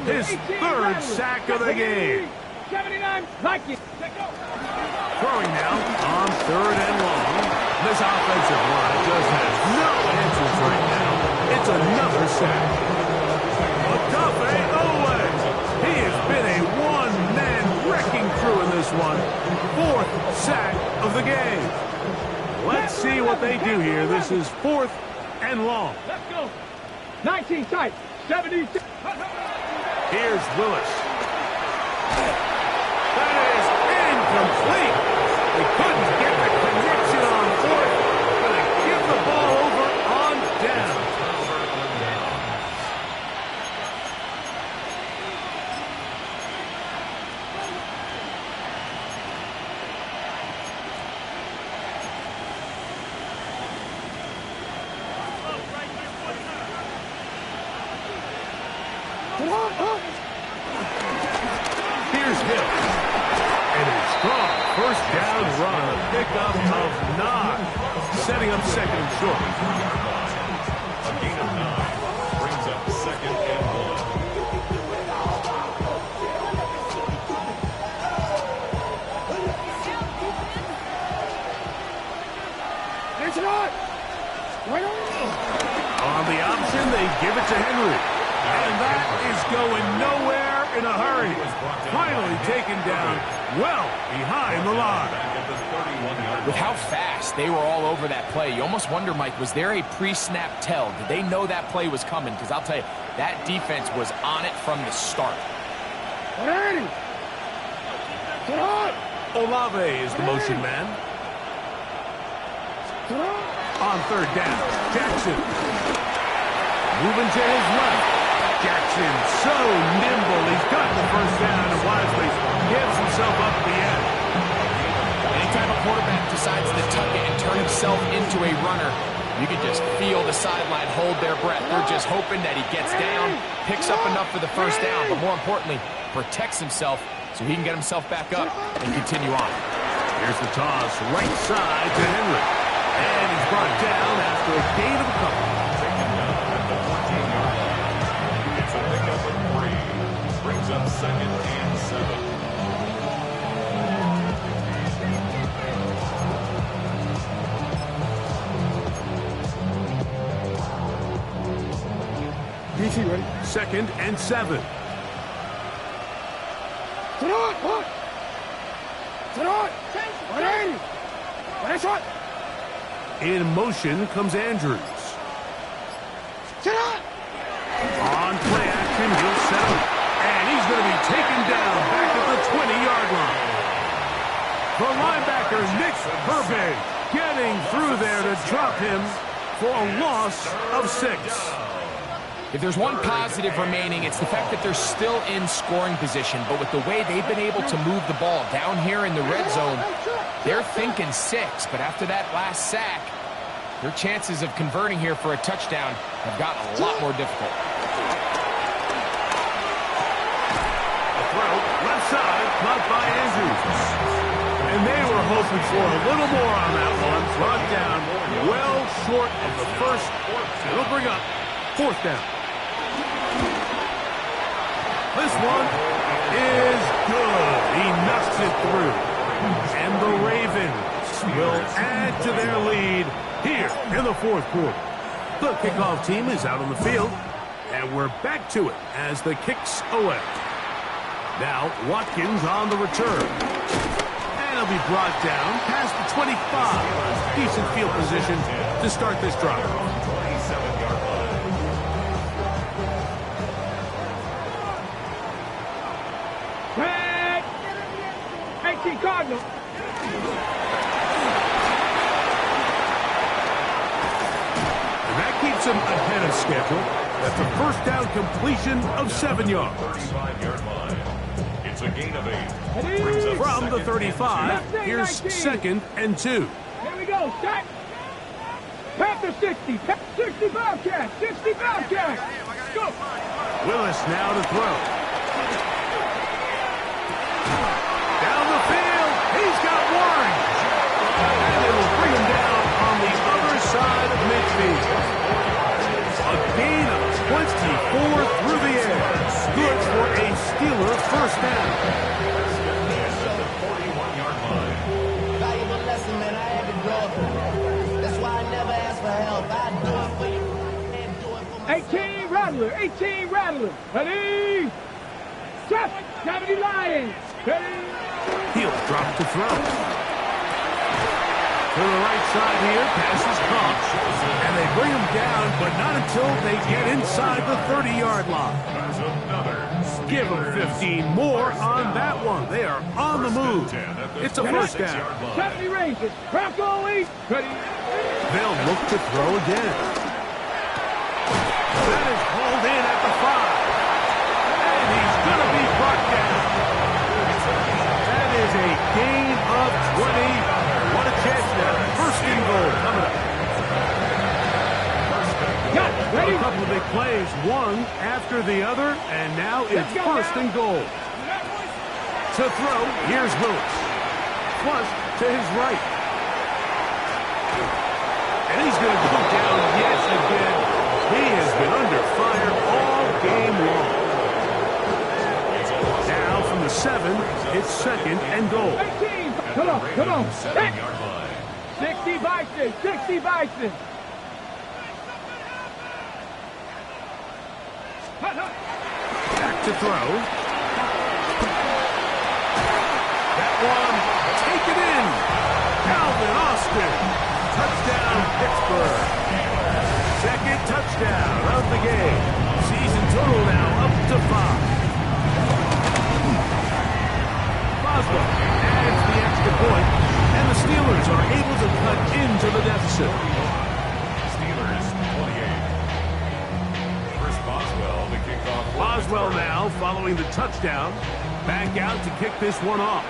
His third sack of the game. 79, like it. Throwing now on third and long. This offensive line just has no answers right now. It's another sack. Agape Owen. He has been a one-man wrecking crew in this one. Fourth sack of the game. Let's see what they do here. This is fourth and long. Let's go. 19 tight. 70. Here's Willis. That is incomplete. They couldn't get the connection on fourth. Gonna give the ball over on down. Here's Hill. And a strong first down run. A pickup of 9. Setting up second and short. A gain of 9 brings up second and 1. On the option, they give it to Henry. And that is going nowhere in a hurry. Finally taken down well behind the line. With how fast they were all over that play, you almost wonder, Mike, was there a pre-snap tell? Did they know that play was coming? Because I'll tell you, that defense was on it from the start. Olave is the motion man. On third down, Jackson. Moving to his left. Jackson so nimble. He's got the first down and wisely gives himself up the end. Anytime a quarterback decides to tuck it and turn himself into a runner, you can just feel the sideline hold their breath. They're just hoping that he gets down, picks up enough for the first down, but more importantly, protects himself so he can get himself back up and continue on. Here's the toss, right side to Henry. And he's brought down after a gain of a couple. taken down at the 14-yard line. It's a pickup of 3. Brings up second and 7. DC ready. Second and 7. Sit on, push. Sit on. 180. Finish shot. In motion comes Andrews. Sit on. On play action, he'll settle. And he's going to be taken down back at the 20-yard line. The linebacker, Nick Herbig, getting through there to drop him for a loss of 6. If there's one positive remaining, it's the fact that they're still in scoring position. But with the way they've been able to move the ball down here in the red zone, they're thinking 6. But after that last sack, their chances of converting here for a touchdown have gotten a lot more difficult. A throw, left side. caught by Andrews. And they were hoping for a little more on that one. Brought down well short of the first. It'll bring up fourth down. This one is good. He knocks it through. And the Ravens will add to their lead here in the fourth quarter. The kickoff team is out on the field, and we're back to it as the kick's away. Now Watkins on the return. And he'll be brought down past the 25. Decent field position to start this drive. 27-yard line. 18 Cardinal. And that keeps him ahead of schedule. That's a first down completion of 7 yards. 35-yard line. It's a gain of 8. Brings up From the second 35, and 2. here's 2nd and 2. Here we go. Start. Panther 60. 60 Bobcat. 60 Bobcat. Go. Willis now to throw. Down the field, he's got one. And it will bring him down on the other side of midfield. A gain of 24 through the air. Good for a Steeler first down. at the 41-yard line. Valuable lesson, man. I had to grow. That's why I never ask for help. I do it for you and do it for myself. 18 Rattler. 18 Rattler. Ready. Set. 70 Lions. Ready. He'll drop to throw. To the right side here, pass is caught. And they bring him down, but not until they get inside the 30-yard line. There's another. Give them 15 more on that one. They are on the move. It's a first down. 70 Rangers. Bronco 8. Ready. They'll look to throw again. That is hauled in at the 5. And he's going to be brought down. That is a gain of 20. What a chance now. First and goal coming up. Got it. Ready. A couple of big plays, one after the other, and now it's first and goal. To throw, here's Willis. Flush to his right. And he's going to go down yet again. He has been under fire all game long. Now from the 7, it's second and goal. 18. Come on. Come on. 7-yard line. 60 Bison. 60 Bison. Back to throw. That one, taken in. Calvin Austin. Touchdown, Pittsburgh. Second touchdown of the game. Season total now up to 5. Boswell adds the extra point, and the Steelers are able to cut into the deficit. Steelers 28. Chris Boswell, the kickoff. Boswell now following the touchdown. Back out to kick this one off.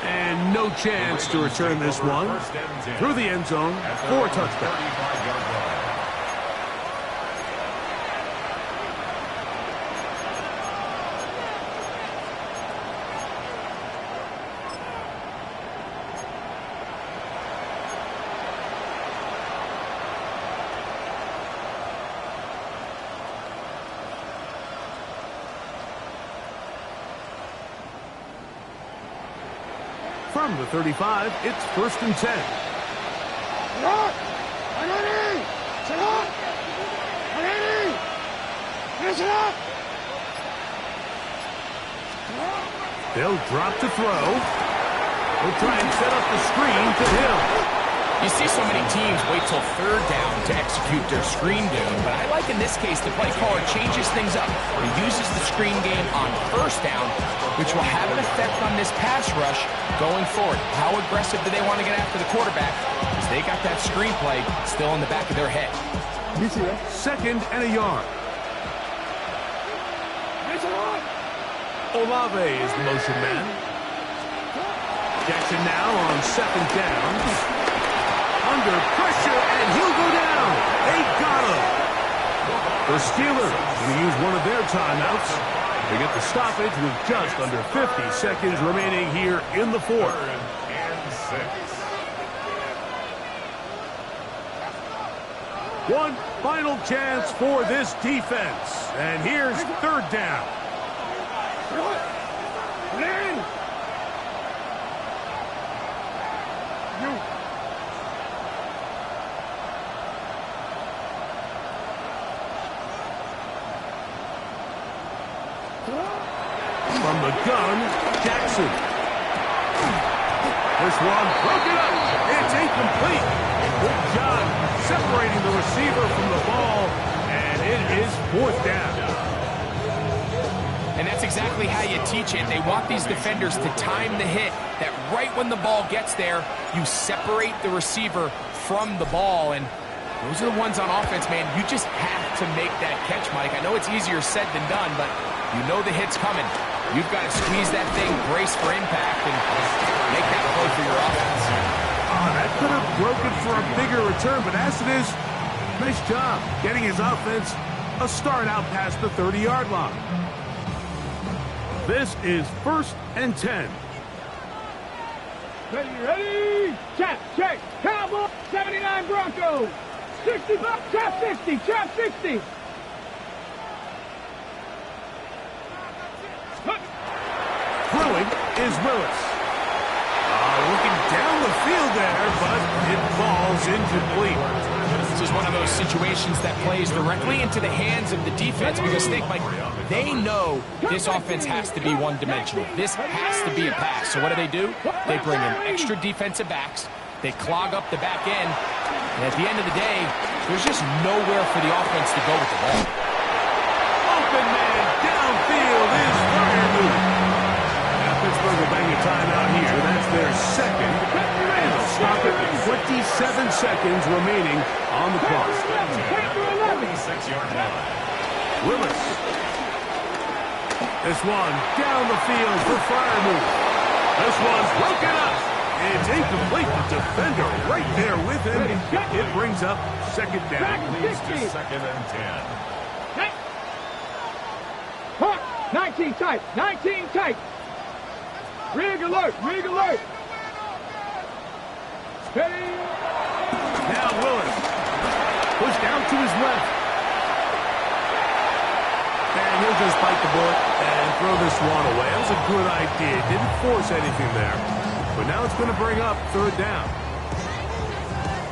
And no chance to return this one. Through the end zone for a touchdown. 35-yard line. From the 35, it's first and 10. They'll drop to throw. They'll try and set up the screen to Hill. You see so many teams wait till third down to execute their screen game, but I like in this case the play caller changes things up. He uses the screen game on first down, which will have an effect on this pass rush going forward. How aggressive do they want to get after the quarterback? Because they got that screen play still in the back of their head. Second and a yard. Olave is the motion man. Jackson now on second down. Under pressure, and he'll go down. They got him. The Steelers going to use one of their timeouts. They get the stoppage with just under 50 seconds remaining here in the fourth. 3rd and 6. One final chance for this defense. And here's 3rd down. From the gun, Jackson. This one broken up. It's incomplete. Good job separating the receiver from the ball, and it is 4th down. And that's exactly how you teach it. They want these defenders to time the hit, that right when the ball gets there, you separate the receiver from the ball. And those are the ones on offense, man. You just have to make that catch, Mike. I know it's easier said than done, but you know the hit's coming. You've got to squeeze that thing, brace for impact, and make that play for your offense. That could have broken for a bigger return, but as it is, nice job getting his offense a start out past the 30-yard line. This is 1st and 10. Ready, check, Cowboy, 79 Broncos, 60 bucks, trap 60, trap 60. Throwing is Willis. Looking down the field there, but it falls incomplete. This is one of those situations that plays directly into the hands of the defense because think, like, they know this offense has to be one-dimensional. This has to be a pass. So what do? They bring in extra defensive backs. They clog up the back end. And at the end of the day, there's just nowhere for the offense to go with the ball. Open man downfield is Fireman. Now Pittsburgh will bang a timeout here. That's their second. And they'll stop it with 27 seconds remaining on the clock. 26-yard line. Willis. This one down the field for Fireman. This one's broken up. It's incomplete. The defender right there with him. It brings up 2nd down. Leads to 2nd and 10. 19 tight, 19 tight. Rig alert, rig alert. Steady. Now Willis. Push down to his left. And he'll just bite the bullet and throw this one away. That was a good idea. Didn't force anything there. But now it's going to bring up 3rd down.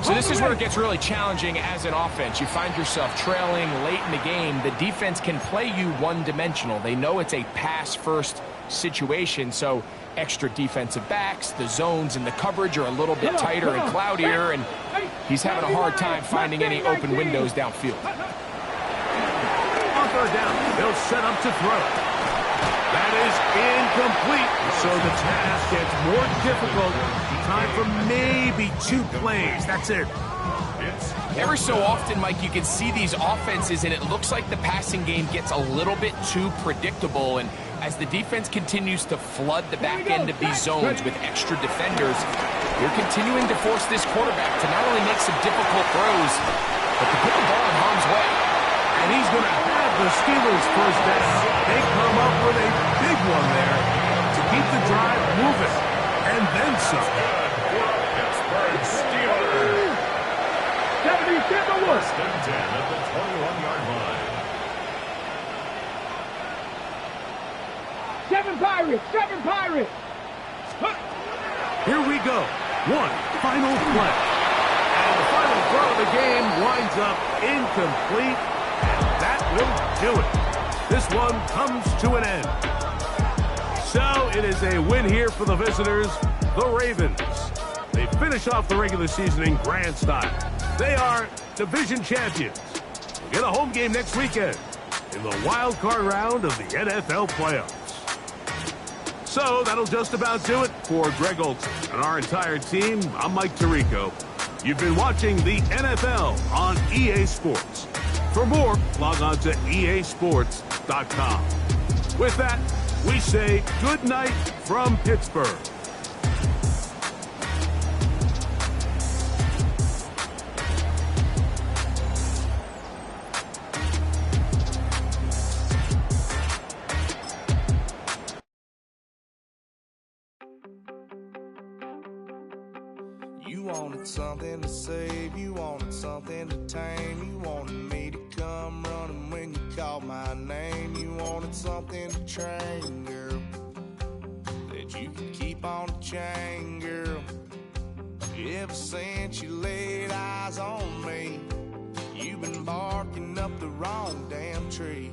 So this is where it gets really challenging as an offense. You find yourself trailing late in the game. The defense can play you one-dimensional. They know it's a pass-first situation, so extra defensive backs, the zones and the coverage are a little bit tighter and cloudier, and he's having a hard time finding any open windows downfield. On 3rd down, they'll set up to throw. That is incomplete, so the task gets more difficult. Time for maybe 2 plays. That's it. Every so often, Mike, you can see these offenses, and it looks like the passing game gets a little bit too predictable. And as the defense continues to flood the back end of these zones with extra defenders, they're continuing to force this quarterback to not only make some difficult throws, but to put the ball in harm's way. And he's going to have the Steelers' 1st down. They come up with a big one there to keep the drive moving. And then some. Pittsburgh Steelers. 77 1st and 10 at the 21-yard line. 7 Pirates, 7 Pirates. Here we go. One final play. And the final throw of the game winds up incomplete. And that will do it. This one comes to an end. So it is a win here for the visitors, the Ravens. They finish off the regular season in grand style. They are division champions. They'll get a home game next weekend in the wild card round of the NFL playoffs. So that'll just about do it for Greg Olson and our entire team. I'm Mike Tirico. You've been watching the NFL on EA Sports. For more, log on to easports.com. With that, we say good night from Pittsburgh. You wanted something to save, you wanted something to tame. You wanted me to come running when you called my name. You wanted something to train, girl, that you could keep on the chain, girl. Ever since you laid eyes on me, you've been barking up the wrong damn tree.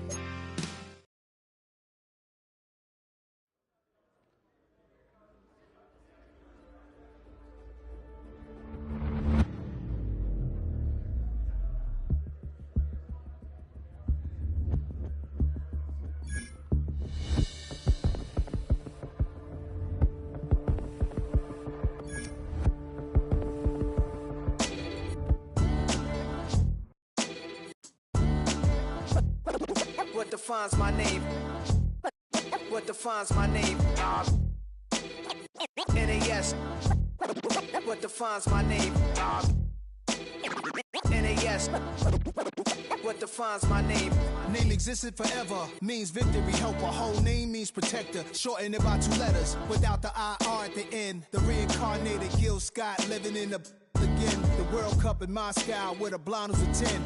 What defines my name? What defines my name? NAS. What defines my name? NAS. What defines my name? Name existed forever, means victory, helper. Whole name means protector, shortened it by 2 letters, without the IR at the end. The reincarnated Gil Scott living in the again. The World Cup in Moscow with a blonde who's a 10.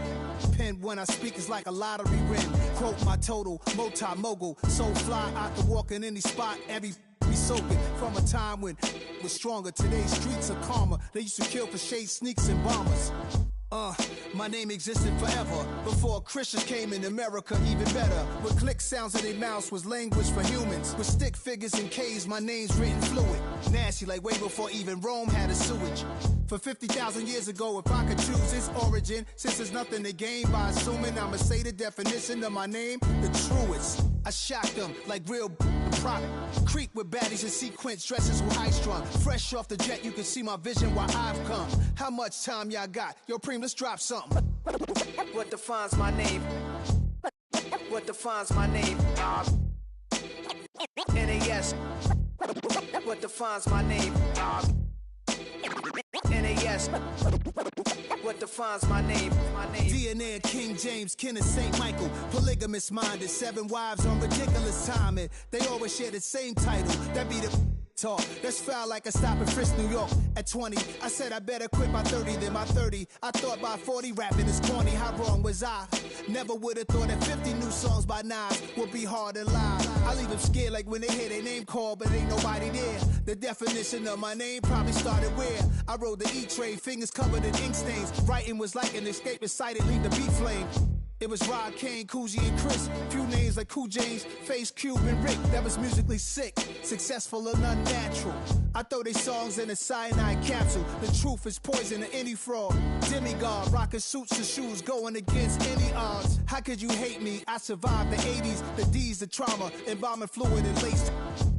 Pen when I speak is like a lottery win. Quote my total, multi-mogul. So fly, I can walk in any spot, every be soaking. From a time when was stronger, today's streets are calmer. They used to kill for shade sneaks and bombers. My name existed forever. Before Christians came in America, even better. With click sounds in their mouths was language for humans. With stick figures and K's, my name's written fluid. Nasty like way before even Rome had a sewage. For 50,000 years ago, if I could choose its origin, since there's nothing to gain by assuming, I'ma say the definition of my name, the truest. I shocked them like real prop. Creep with baddies in sequence, dresses with high strung. Fresh off the jet, you can see my vision where I've come. How much time y'all got? Yo, Preem, let's drop something. What defines my name? What defines my name? NAS. What defines my name? NAS. What defines my name? DNA of King James, kin of St. Michael. Polygamous minded, 7 wives on ridiculous timing. They always share the same title. That be the talk. That's foul like a stop in Frisk, New York. At 20, I said I better quit by 30 than by 30. I thought by 40 rapping is corny. How wrong was I? Never would have thought that 50 new songs by Nas would be hard to lie. I leave them scared like when they hear their name called, but ain't nobody there. The definition of my name probably started where I rode the E-train, fingers covered in ink stains. Writing was like an escape excited, leave the beat flame. It was Rod, Kane, Coogee, and Chris. Few names like Cool James, Face, Cube, and Rick. That was musically sick, successful and unnatural. I throw they songs in a cyanide capsule. The truth is poison to any fraud. Demigod, rocking suits and shoes, going against any odds. How could you hate me? I survived the 80s, the D's, the trauma, embalming fluid and laced.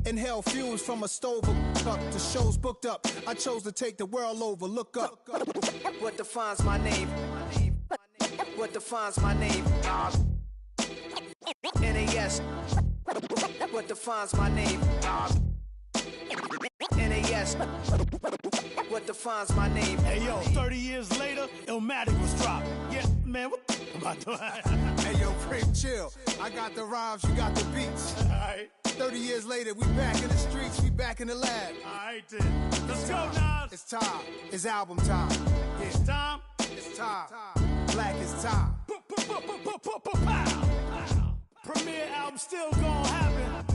Inhale fumes from a stove up. The show's booked up. I chose to take the world over. Look up. What defines my name? What defines my name? NAS. What defines my name? NAS. What defines my name? Hey yo, 30 years later, Illmatic was dropped. Yeah, man, what am I doing? Hey yo, Preem, chill. I got the rhymes, you got the beats. Alright. 30 years later, we back in the streets, we back in the lab. Alright then. Let's go, Nas. It's time. It's album time. Yeah. It's time. It's time. Black is time. Premiere album still gonna happen.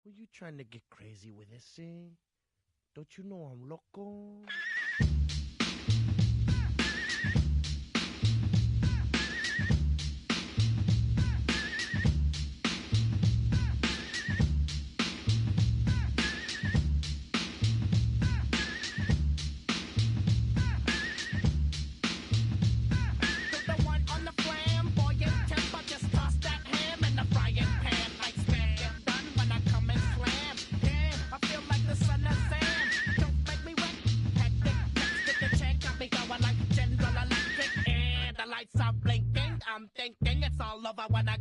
Were you trying to get crazy with this thing? Don't you know I'm loco? I'm thinking it's all over when I